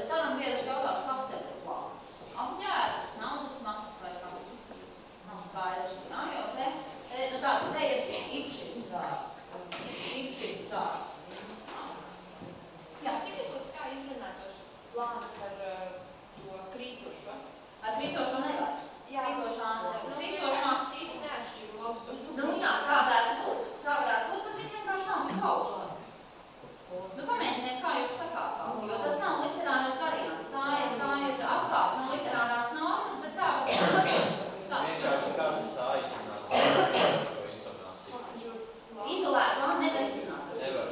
sarunbiedrs jautās, kas tev ir plāns? Apģērbs, naudas maksas vai kas? Nav skaidrs, jā, jo te ir īpašības vārds. Īpašības vārds. Jā, Sigridots kā izrunāt tos plānus ar to krītošo? Ar krītošo nevar. Jā, krītošā īsti neatšķiru augstu. Nu jā, tā varētu būt, tad viņa vienkārši nav tik augsta. Nu pamēģiniet, kā jūs sakāt, jo tas nav literārais variants. Tā ir atkāps no literārās normas, bet tā var Kāds aizzināt šo intonāciju? Izolēt, to nevar izzināt. Nevar.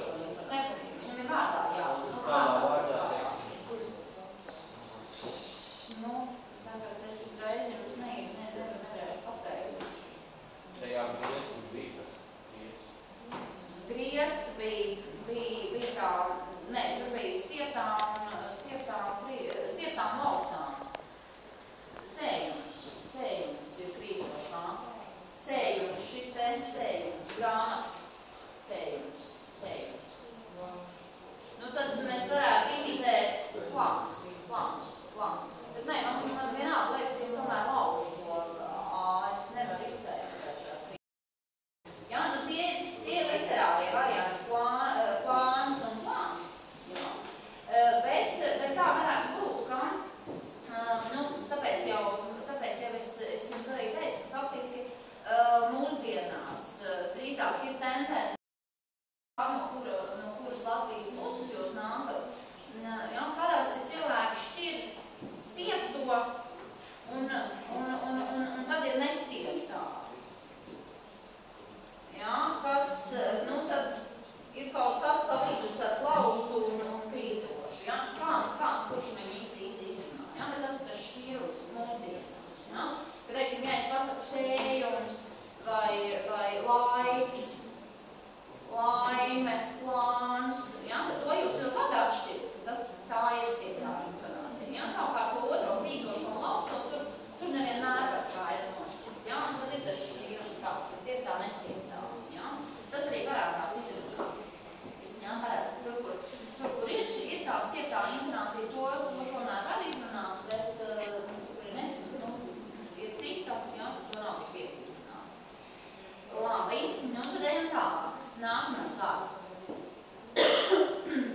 Viņam ir vārdā, jā. Kādā vārdā, teiksim? Nu, tagad es uzreiz jums nevarēšu pateikt. Tajā griezti bija. Griezti bija tā, ne, tur bija stieptām laustām. Sējums ir krītošā. Sējums, šis te sējums, grāmatas. Sējums. Nu, tad mēs varētu imitēt plānus. Bet nē, man vienalga liekas, ka es tomēr laužu to es nevaru izteikt. Jā, nu tie ir literārie varianti, plāns un plāns. Bet tā varētu būt, ka, nu, tāpēc jau es jums arī teicu, ka faktiski mūsdienās drīzāk ir tendence, no kuras Latvijas puses jūs nākat. Jā, parasti cilvēki šķir stiepto un tad ir nestieptā. Jā, kas, nu tad ir kaut kas pa vidu starp laustu un krītošu. Jā, kurš viņi īsti izrunā. Jā, bet tas ir tas šķīrums mūsdienās. Jā, ka, teiksim, ja es pasaku sējums vai laiks, laime, plāns, jā, tad to jūs ļoti labi atšķirt. Tā ir stieptā intonācija. Jā, savukārt to otro krītošo un lausto, tur nevienmēr var skaidri nošķirt. Jā, un tad ir tas šķīrums tāds, kas stieptā, nestieptā. Jā, tas arī parādās izrunā. Jā, parasti tur, kur ir tā stieptā intonācija, to tomēr var izrunāt, bet kur ir nestieptā, ir cita, jā, to nav tik viegli izrunāt. Labi, nu tad ejam tālāk. Nākamais vārds.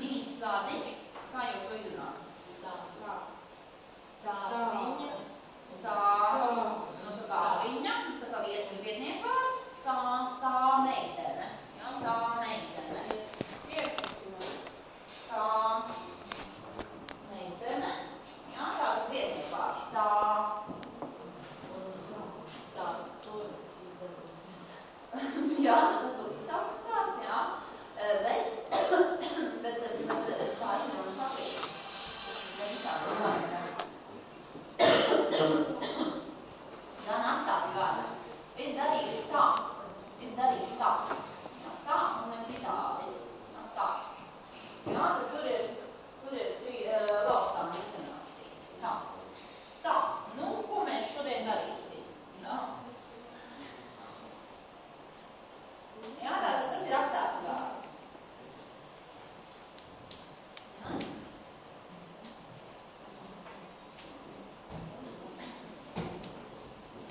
Īsts vārdiņš. Kā jūs to izrunāt? Tā viņa. Tā viņa, tā kā vietnieku vārds, tā meitene. Jā, tā meitene. Tā meitene. Jā, tā vietnieku vārds. Jā, tas būtu izsauksmes vārds, jā. Bet tā ir mums patīk. Gan apstāti vārdā. Es darīšu tā. Jā, tā un ne citādi. Jā, tā. Jā, tad tur ir laustām intonācija. Tā. Nu, ko mēs šodien darīsim? Jā. Jā, tātad tas ir apstāti vārds.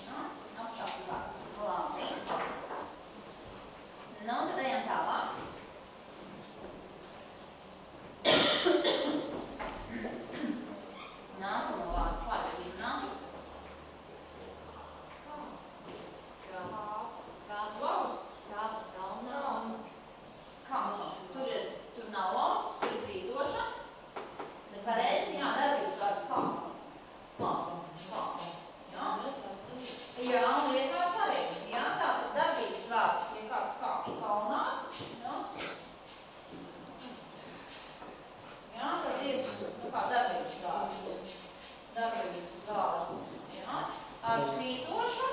Jā. Apstāti vārds. Labi. Nu, tad ejam tālāk. Nākamo vārdu klāt izrunām. Tur nav lausts, tur ir krītoša. Bet pareizi, jā, darbības vārds kā. Jā, un vietvārds arī. Jā, tātad darbības vārds, ja kāds kā kalnā. Jā, tad ir kā darbības vārds. Jā, ar krītošu.